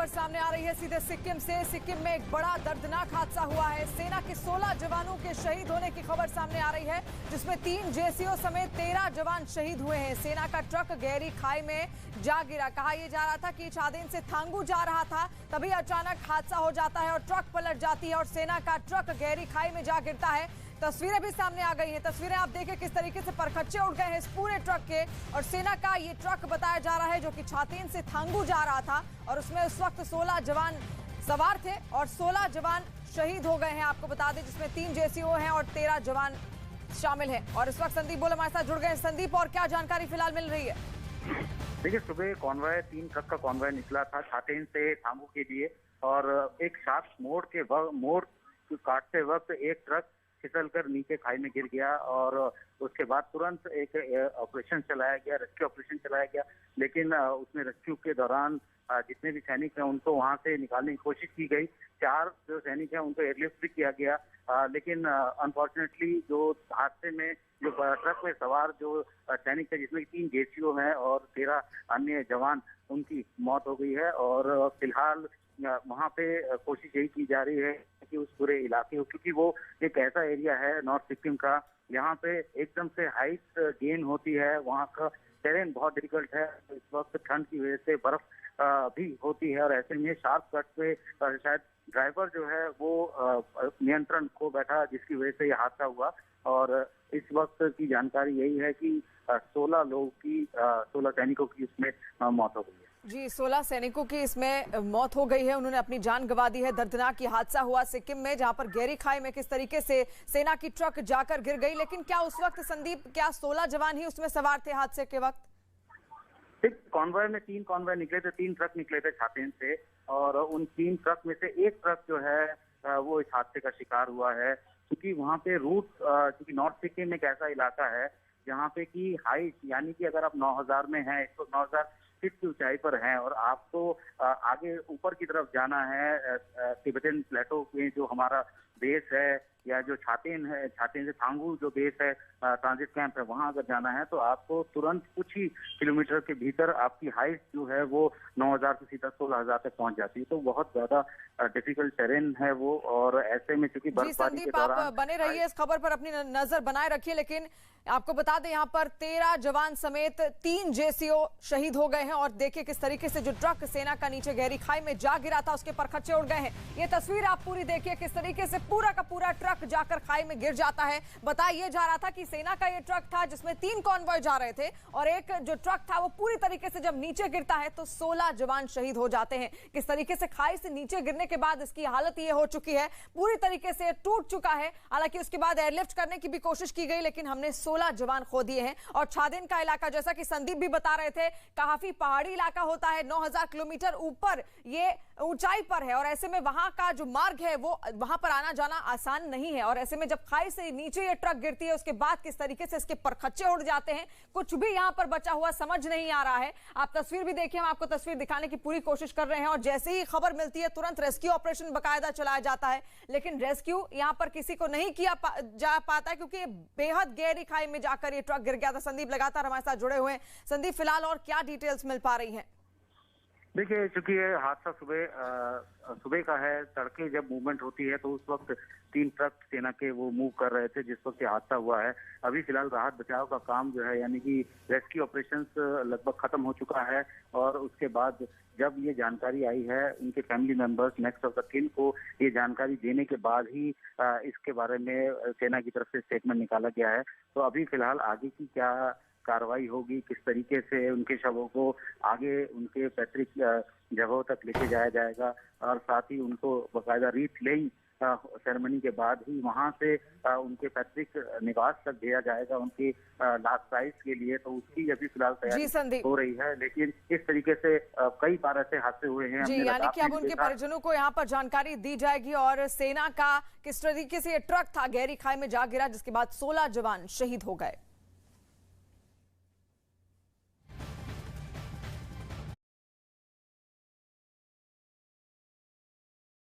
खबर सामने आ रही है सीधे सिक्किम से। सिक्किम में एक बड़ा दर्दनाक हादसा हुआ है। सेना के 16 जवानों के शहीद होने की खबर सामने आ रही है, जिसमें 3 जेसीओ समेत 13 जवान शहीद हुए हैं। सेना का ट्रक गहरी खाई में जा गिरा। कहा यह जा रहा था कि छादेन से थांगू जा रहा था, तभी अचानक हादसा हो जाता है और ट्रक पलट जाती है और सेना का ट्रक गहरी खाई में जा गिरता है। तस्वीरें भी सामने आ गई हैं। तस्वीरें आप देखें किस तरीके से परखच्चे उड़ गए हैं इस पूरे ट्रक के। और सेना का ये ट्रक बताया जा रहा है जो कि छातेन से थांगू जा रहा था और उसमें उस वक्त 16 जवान सवार थे और 16 जवान शहीद हो गए हैं। आपको बता दें जिसमें 3 जेसीओ हैं और 13 जवान शामिल हैं। और इस वक्त संदीप बोल हमारे साथ जुड़ गए हैं। संदीप, और क्या जानकारी फिलहाल मिल रही है? देखिए, सुबह कॉन्वॉय 3 ट्रक का कॉन्वॉय निकला था छातेन से थांगू के लिए और एक साथ मोड़ काटते वक्त एक ट्रक फिसलकर नीचे खाई में गिर गया और उसके बाद तुरंत एक ऑपरेशन चलाया गया, रेस्क्यू ऑपरेशन चलाया गया। लेकिन उसमें रेस्क्यू के दौरान जितने भी सैनिक हैं उनको वहां से निकालने की कोशिश की गई। 4 जो सैनिक हैं उनको एयरलिफ्ट भी किया गया, लेकिन अनफॉर्चुनेटली जो हादसे में जो ट्रक में सवार जो सैनिक थे, जिसमें 3 जेसीओ हैं और 13 अन्य जवान, उनकी मौत हो गई है। और फिलहाल वहाँ पे कोशिश यही की जा रही है कि उस पूरे इलाके को, क्योंकि वो एक ऐसा एरिया है नॉर्थ सिक्किम का, यहाँ पे एकदम से हाइट गेन होती है, वहाँ का टेरेन बहुत डिफिकल्ट है। इस वक्त ठंड की वजह से बर्फ भी होती है और ऐसे में शार्प कट पे शायद ड्राइवर जो है वो नियंत्रण खो बैठा, जिसकी वजह से ये हादसा हुआ। और इस वक्त की जानकारी यही है कि 16 सैनिकों की इसमें मौत हो गई है। जी, 16 सैनिकों की इसमें मौत हो गई है, उन्होंने अपनी जान गंवा दी है। दर्दनाक ये हादसा हुआ सिक्किम में, जहां पर गहरी खाई में किस तरीके से सेना की ट्रक जाकर गिर गई। लेकिन क्या उस वक्त संदीप, क्या 16 जवान ही उसमें सवार थे हादसे के वक्त? कॉन्वॉय में 3 कॉन्वॉय निकले थे, 3 ट्रक निकले थे छातेन से और उन 3 ट्रक में से एक ट्रक जो है वो इस हादसे का शिकार हुआ है। क्योंकि वहाँ पे रूट, क्योंकि नॉर्थ सिक्किम एक ऐसा इलाका है जहाँ पे की हाइट, यानी कि अगर आप 9000 में हैं, 9000 फीट की ऊंचाई पर हैं और आपको आगे ऊपर की तरफ जाना है तिब्बतन प्लेटो में जो हमारा बेस है, या जो छातेन है, छातेन से थांगू जो बेस है, ट्रांजिट कैंप है, वहां अगर जाना है तो आपको तुरंत कुछ ही किलोमीटर के भीतर आपकी हाइट जो है वो 9000 से सीधा 16000 तक पहुंच जाती है। तो बहुत ज्यादा डिफिकल्ट टेरेन है वो। और ऐसे में चूंकि बर्फबारी के दौरान आप बने रहिए, इस खबर पर अपनी नजर बनाए रखिए। लेकिन आपको बता दें यहाँ पर 13 जवान समेत 3 जेसीओ शहीद हो गए हैं और देखिए किस तरीके से जो ट्रक सेना का नीचे गहरी खाई में जा गिरा था उसके परखच्चे उड़ गए हैं। ये तस्वीर आप पूरी देखिए किस तरीके से पूरा का पूरा ट्रक जाकर खाई में गिर जाता है। बताया जा रहा था कि सेना का ये ट्रक था जिसमें 3 कॉन्वॉय जा रहे थे और एक जो ट्रक था वो पूरी तरीके से जब नीचे गिरता है तो 16 जवान शहीद हो जाते हैं। किस तरीके से खाई से नीचे गिरने के बाद इसकी हालत ये हो चुकी है, पूरी तरीके से टूट चुका है। हालांकि उसके बाद एयरलिफ्ट करने की भी कोशिश की गई, लेकिन हमने 16 जवान खो दिए हैं। और छादेन का इलाका, जैसा कि संदीप भी बता रहे थे, काफी पहाड़ी इलाका होता है, 9000 किलोमीटर ऊपर ये ऊंचाई पर है और ऐसे में वहां का जो मार्ग है वो वहां पर आना जाना आसान नहीं है। और ऐसे में जब खाई से नीचे ये ट्रक गिरती है उसके बाद किस तरीके से इसके परखच्चे उड़ जाते हैं, कुछ भी यहां पर बचा हुआ समझ नहीं आ रहा है। आप तस्वीर भी देखिए, हम आपको तस्वीर दिखाने की पूरी कोशिश कर रहे हैं और जैसे ही खबर मिलती है तुरंत रेस्क्यू ऑपरेशन बाकायदा चलाया जाता है। लेकिन रेस्क्यू यहां पर किसी को नहीं किया जा पाता है क्योंकि बेहद गहरी खाई में जाकर ये ट्रक गिर गया था। संदीप लगातार हमारे साथ जुड़े हुए हैं। संदीप, फिलहाल और क्या डिटेल्स मिल पा रही हैं? देखिए, चूंकि ये हादसा सुबह का है, तड़के जब मूवमेंट होती है तो उस वक्त 3 ट्रक सेना के वो मूव कर रहे थे जिस वक्त ये हादसा हुआ है। अभी फिलहाल राहत बचाव का काम जो है, यानी कि रेस्क्यू ऑपरेशंस लगभग खत्म हो चुका है। और उसके बाद जब ये जानकारी आई है उनके family members, next of the किन को ये जानकारी देने के बाद ही इसके बारे में सेना की तरफ से स्टेटमेंट निकाला गया है। तो अभी फिलहाल आगे की क्या कार्रवाई होगी, किस तरीके से उनके शवों को आगे उनके पैतृक जगहों तक लेके जाया जाएगा और साथ ही उनको बाकायदा रीथ लेइंग सेरेमनी के बाद ही वहां से उनके पैतृक निवास तक भेजा जाएगा उनकी लास्ट राइट्स के लिए। तो उसकी अभी फिलहाल तैयारी हो रही है। लेकिन इस तरीके से कई बार ऐसे हादसे हुए हैं। जी, यानी कि अब उनके परिजनों को यहाँ पर जानकारी दी जाएगी और सेना का किस तरीके से ये ट्रक था गहरी खाई में जा गिरा जिसके बाद 16 जवान शहीद हो गए।